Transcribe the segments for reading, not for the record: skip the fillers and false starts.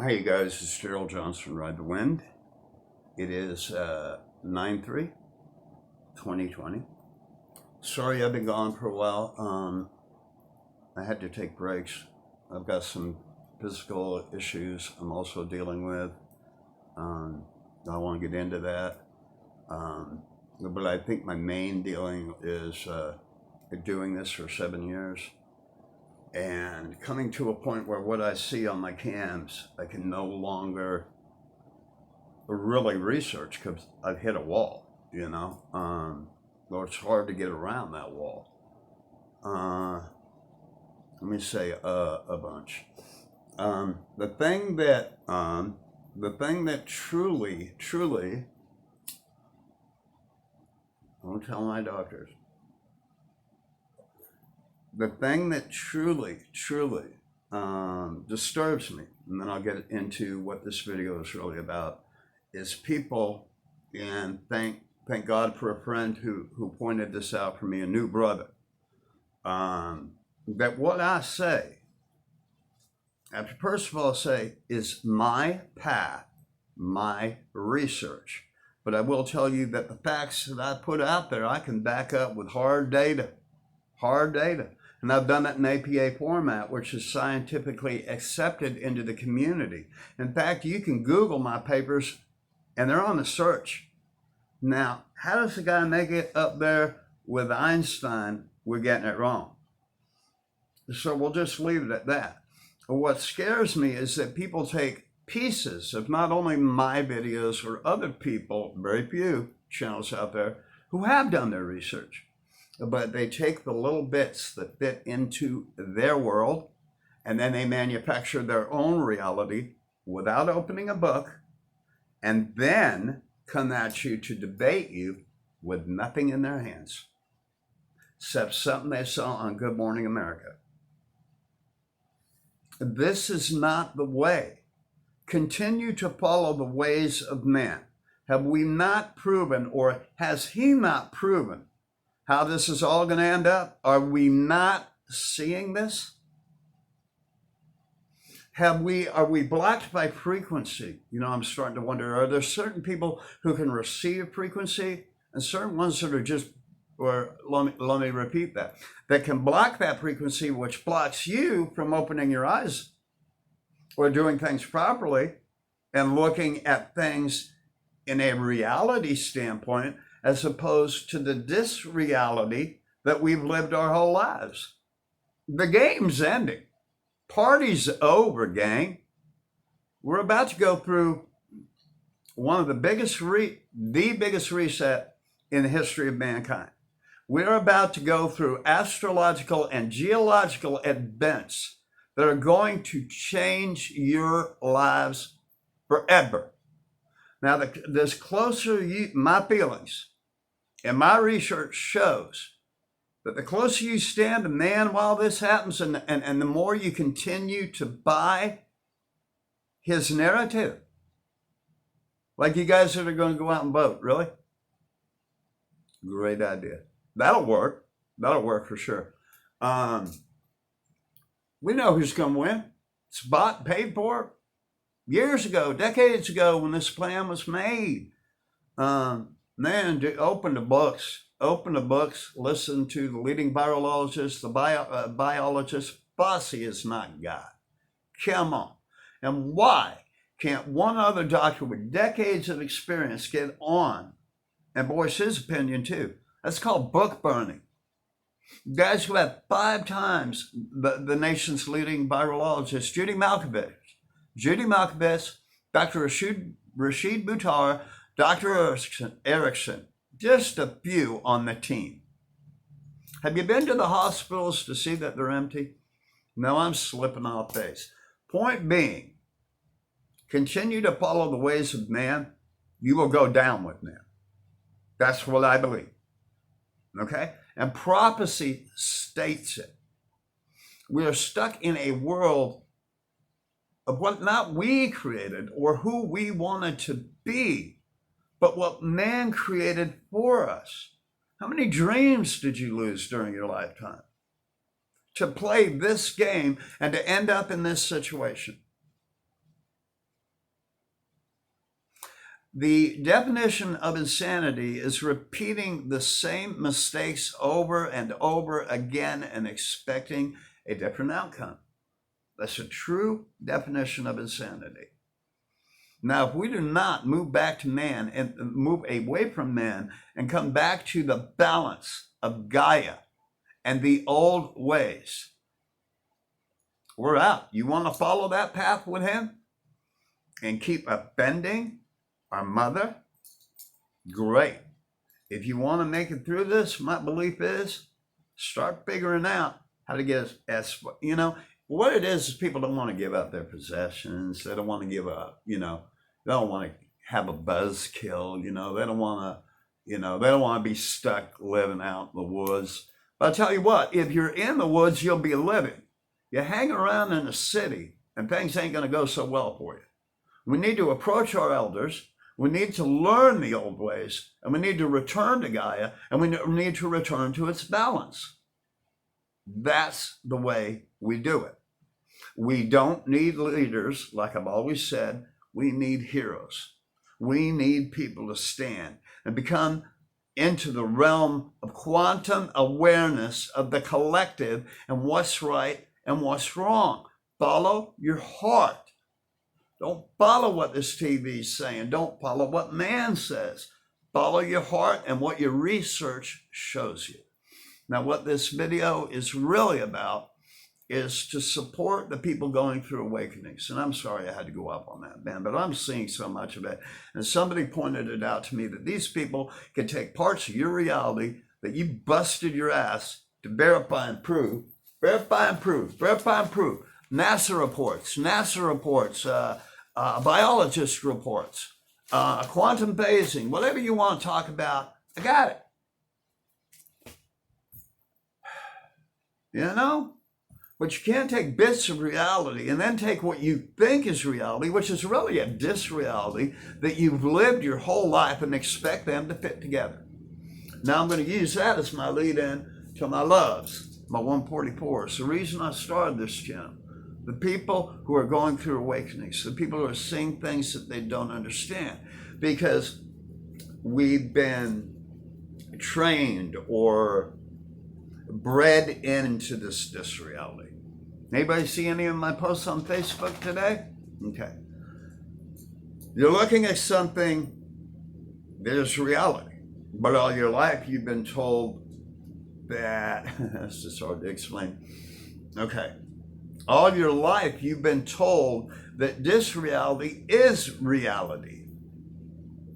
Hi, you guys. It's Darryl Johnson, Ride the Wind. It is 9/3/2020. Sorry I've been gone for a while. I had to take breaks. I've got some physical issues I'm also dealing with. I want to get into that. But I think my main dealing is doing this for 7 years and coming to a point where what I see on my cams, I can no longer really research because I've hit a wall, or it's hard to get around that wall. Let me say a bunch. The thing that truly, don't tell my doctors. The thing that truly disturbs me, and then I'll get into what this video is really about, is people, and thank God for a friend who pointed this out for me, a new brother, that what I say, I have to first of all say, is my path, my research. But I will tell you that the facts that I put out there, I can back up with hard data. And I've done it in APA format, which is scientifically accepted into the community. In fact, you can Google my papers and they're on the search. Now, how does the guy make it up there with Einstein? We're getting it wrong. So we'll just leave it at that. But what scares me is that people take pieces of not only my videos or other people, very few channels out there, who have done their research, but they take the little bits that fit into their world and then they manufacture their own reality without opening a book, and then come at you to debate you with nothing in their hands except something they saw on Good Morning America. This is not the way. Continue to follow the ways of man. Have we not proven, or has he not proven, how this is all going to end up? Are we not seeing this? Are we blocked by frequency? I'm starting to wonder, are there certain people who can receive frequency and certain ones that are just, or let me repeat that can block that frequency, which blocks you from opening your eyes or doing things properly and looking at things in a reality standpoint, as opposed to the disreality that we've lived our whole lives. The game's ending. Party's over, gang. We're about to go through one of the biggest reset in the history of mankind. We're about to go through astrological and geological events that are going to change your lives forever. Now, this closer my feelings and my research shows that the closer you stand to man while this happens, and the more you continue to buy his narrative, like you guys that are going to go out and vote, really? Great idea. That'll work for sure. We know who's going to win. It's bought, paid for years ago, decades ago, when this plan was made. Open the books, listen to the leading virologist, the biologist. Fossey is not God. Come on. And why can't one other doctor with decades of experience get on and voice his opinion too? That's called book burning. Guys who have 5 times the nation's leading virologist, Judy Malkovich, Dr. Rashid Buttar, Dr. Erickson, just a few on the team. Have you been to the hospitals to see that they're empty? No, I'm slipping off base. Point being, continue to follow the ways of man. You will go down with man. That's what I believe. Okay? And prophecy states it. We are stuck in a world of what not we created or who we wanted to be, but what man created for us. How many dreams did you lose during your lifetime to play this game and to end up in this situation? The definition of insanity is repeating the same mistakes over and over again and expecting a different outcome. That's a true definition of insanity. Now, if we do not move back to man and move away from man and come back to the balance of Gaia and the old ways, we're out. You want to follow that path with him and keep offending our mother? Great. If you want to make it through this, my belief is start figuring out how to get as what it is people don't want to give up their possessions. They don't want to give up, they don't want to have a buzzkill, they don't want to, they don't want to be stuck living out in the woods. But I'll tell you what, if you're in the woods, you'll be living. You hang around in the city and things ain't going to go so well for you. We need to approach our elders. We need to learn the old ways, and we need to return to Gaia, and we need to return to its balance. That's the way we do it. We don't need leaders, like I've always said. We need heroes. We need people to stand and become into the realm of quantum awareness of the collective and what's right and what's wrong. Follow your heart. Don't follow what this TV is saying. Don't follow what man says. Follow your heart and what your research shows you. Now, what this video is really about is to support the people going through awakenings. And I'm sorry I had to go up on that, man, but I'm seeing so much of it. And somebody pointed it out to me that these people can take parts of your reality that you busted your ass to verify and prove. Verify and prove. Verify and prove. NASA reports, biologist reports, quantum phasing, whatever you want to talk about, I got it. But you can't take bits of reality and then take what you think is reality, which is really a disreality that you've lived your whole life, and expect them to fit together. Now I'm going to use that as my lead in to my loves, my 144's. The reason I started this channel, the people who are going through awakenings, the people who are seeing things that they don't understand, because we've been trained or bred into this disreality. Anybody see any of my posts on Facebook today? Okay. You're looking at something that is reality, but all your life you've been told that, that's just hard to explain. Okay. All your life you've been told that this reality is reality,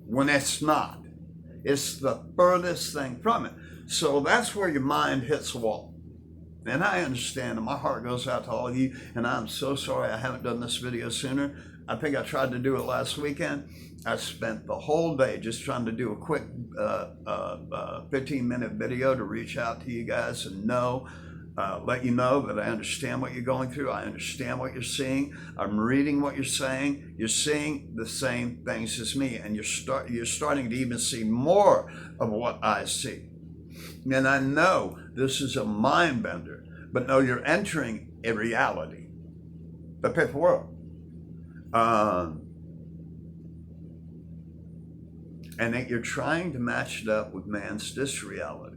when it's not. It's the furthest thing from it. So that's where your mind hits a wall. And I understand, and my heart goes out to all of you, and I'm so sorry I haven't done this video sooner. I think I tried to do it last weekend. I spent the whole day just trying to do a quick 15-minute video to reach out to you guys and let you know that I understand what you're going through. I understand what you're seeing. I'm reading what you're saying. You're seeing the same things as me, and you're starting to even see more of what I see. And I know this is a mind bender, but no, you're entering a reality, the fifth world. And that you're trying to match it up with man's disreality.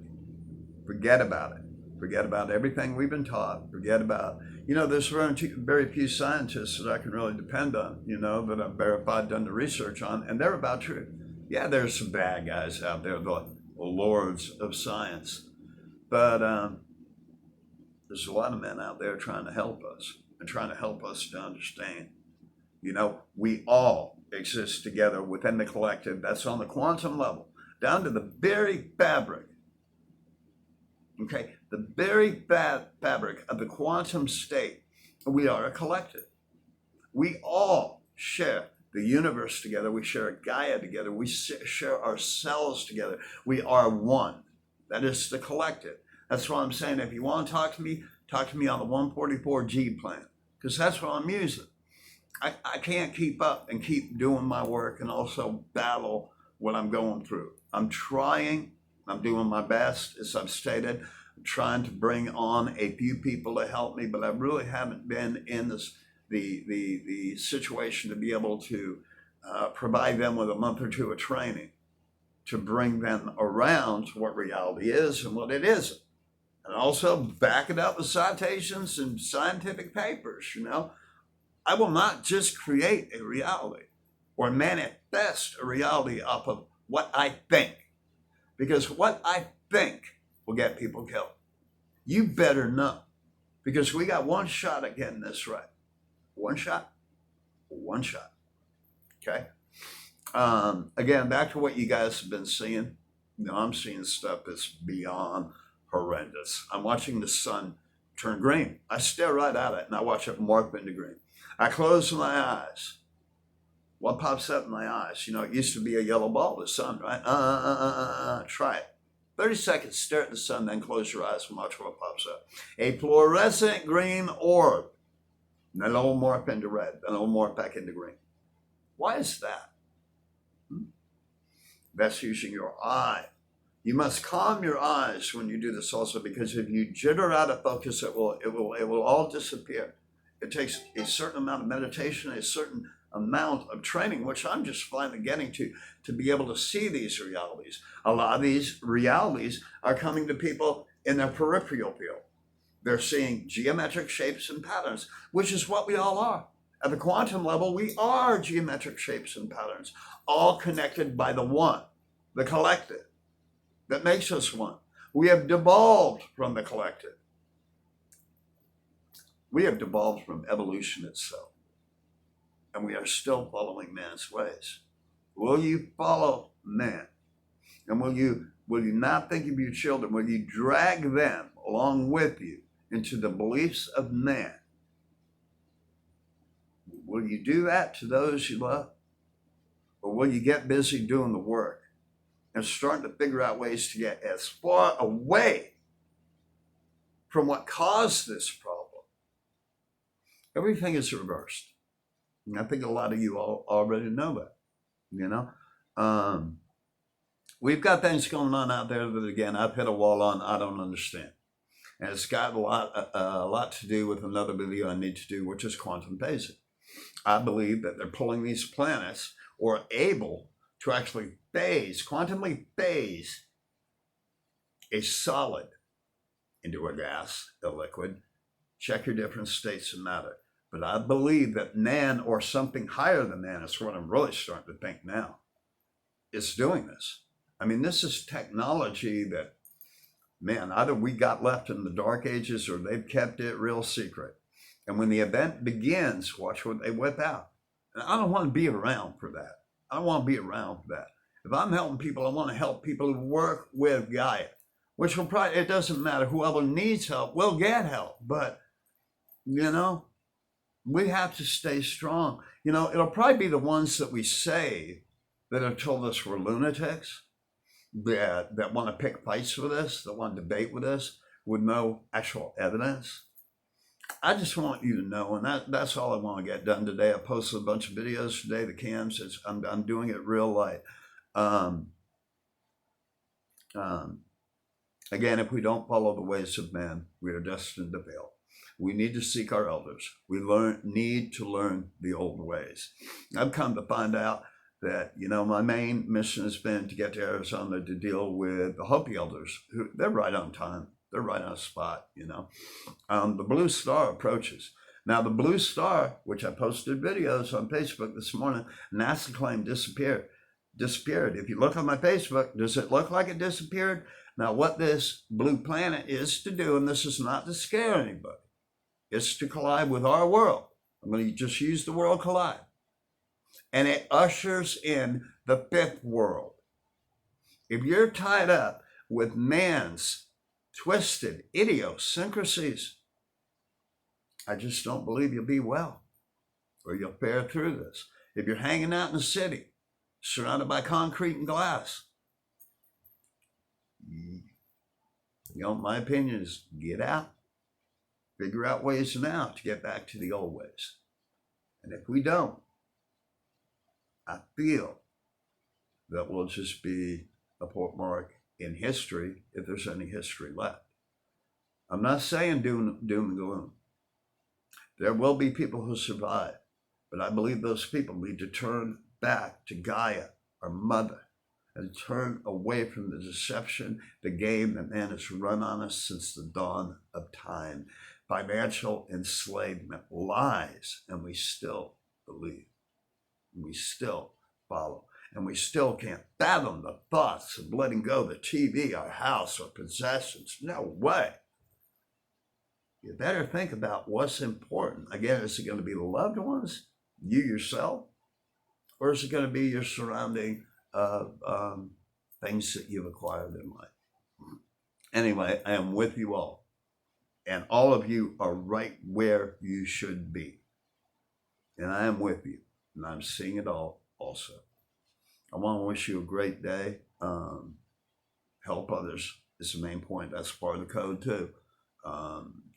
Forget about it. Forget about everything we've been taught. Forget about, there's very few scientists that I can really depend on, that I've verified, done the research on, and they're about truth. Yeah, there's some bad guys out there, the lords of science. But there's a lot of men out there trying to help us and trying to help us to understand. We all exist together within the collective. That's on the quantum level, down to the very fabric. Okay, the very fabric of the quantum state. We are a collective. We all share the universe together. We share Gaia together. We share ourselves together. We are one. That is the collective. That's why I'm saying, if you want to talk to me on the 144G plan, because that's what I'm using. I can't keep up and keep doing my work and also battle what I'm going through. I'm trying. I'm doing my best, as I've stated. I'm trying to bring on a few people to help me, but I really haven't been in the situation to be able to provide them with a month or two of training to bring them around to what reality is and what it isn't. And also back it up with citations and scientific papers, you know. I will not just create a reality or manifest a reality off of what I think, because what I think will get people killed. You better know, because we got one shot at getting this right. One shot, okay? Again, back to what you guys have been seeing. You know, I'm seeing stuff that's beyond horrendous. I'm watching the sun turn green. I stare right at it and I watch it morph into green. I close my eyes. What pops up in my eyes? You know, it used to be a yellow ball, the sun, right? Try it. 30 seconds, stare at the sun, then close your eyes and watch what pops up. A fluorescent green orb. Then it'll morph into red. Then it'll morph back into green. Why is that? That's using your eye. You must calm your eyes when you do this also, because if you jitter out of focus, it will all disappear. It takes a certain amount of meditation, a certain amount of training, which I'm just finally getting to be able to see these realities. A lot of these realities are coming to people in their peripheral field. They're seeing geometric shapes and patterns, which is what we all are. At the quantum level, we are geometric shapes and patterns, all connected by the one, the collective, that makes us one. We have devolved from the collective. We have devolved from evolution itself. And we are still following man's ways. Will you follow man? And will you not think of your children? Will you drag them along with you into the beliefs of man? Will you do that to those you love? Or will you get busy doing the work and starting to figure out ways to get as far away from what caused this problem? Everything is reversed. And I think a lot of you all already know that, you know. We've got things going on out there that, again, I've hit a wall on. I don't understand. And it's got a lot to do with another video I need to do, which is quantum phasing. I believe that they're pulling these planets, or able to actually quantumly phase a solid into a gas, a liquid. Check your different states of matter. But I believe that man, or something higher than man, is what I'm really starting to think now, is doing this. I mean, this is technology that, man, either we got left in the dark ages or they've kept it real secret. And when the event begins, watch what they whip out. And I don't want to be around for that. I don't want to be around for that. If I'm helping people, I want to help people who work with Gaia, which will probably, it doesn't matter, whoever needs help will get help. But, you know, we have to stay strong. You know, it'll probably be the ones that we save that have told us we're lunatics, that want to pick fights with us, that want to debate with us with no actual evidence. I just want you to know, and that's all I want to get done today. I posted a bunch of videos today, the cams. I'm doing it real light. Again, if we don't follow the ways of man, we are destined to fail. We need to seek our elders. We need to learn the old ways. I've come to find out that, you know, my main mission has been to get to Arizona to deal with the Hopi elders. They're right on time. They're right on spot, you know. The Blue Star approaches. Now, the Blue Star, which I posted videos on Facebook this morning, NASA claimed disappeared. If you look on my Facebook, does it look like it disappeared? Now, what this blue planet is to do, and this is not to scare anybody, it's to collide with our world. I'm going to just use the word collide. And it ushers in the fifth world. If you're tied up with man's twisted idiosyncrasies, I just don't believe you'll be well, or you'll fare through this. If you're hanging out in the city, surrounded by concrete and glass, you know, my opinion is get out. Figure out ways now to get back to the old ways. And if we don't, I feel that we'll just be a bookmark in history, if there's any history left. I'm not saying doom and gloom. There will be people who survive, but I believe those people need to turn back to Gaia, our mother, and turn away from the deception, the game that man has run on us since the dawn of time. Financial enslavement, lies, and we still believe. We still follow. And we still can't fathom the thoughts of letting go of the TV, our house, our possessions. No way. You better think about what's important. Again, is it going to be the loved ones, you yourself, or is it going to be your surrounding things that you've acquired in life? Anyway, I am with you all. And all of you are right where you should be. And I am with you. And I'm seeing it all also. I want to wish you a great day. Help others is the main point. That's part of the code too.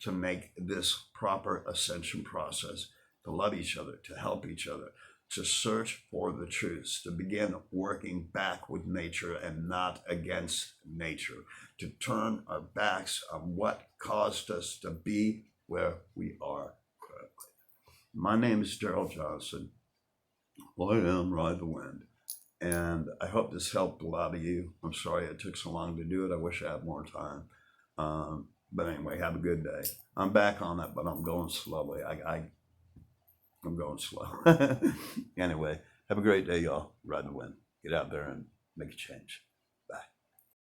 To make this proper ascension process, to love each other, to help each other, to search for the truths, to begin working back with nature and not against nature, to turn our backs on what caused us to be where we are currently. My name is Darryl Johnson. I am Ride the Wind. And I hope this helped a lot of you. I'm sorry it took so long to do it. I wish I had more time. But anyway, have a good day. I'm back on it, but I'm going slowly. I'm going slow. Anyway, have a great day, y'all. Ride the wind. Get out there and make a change.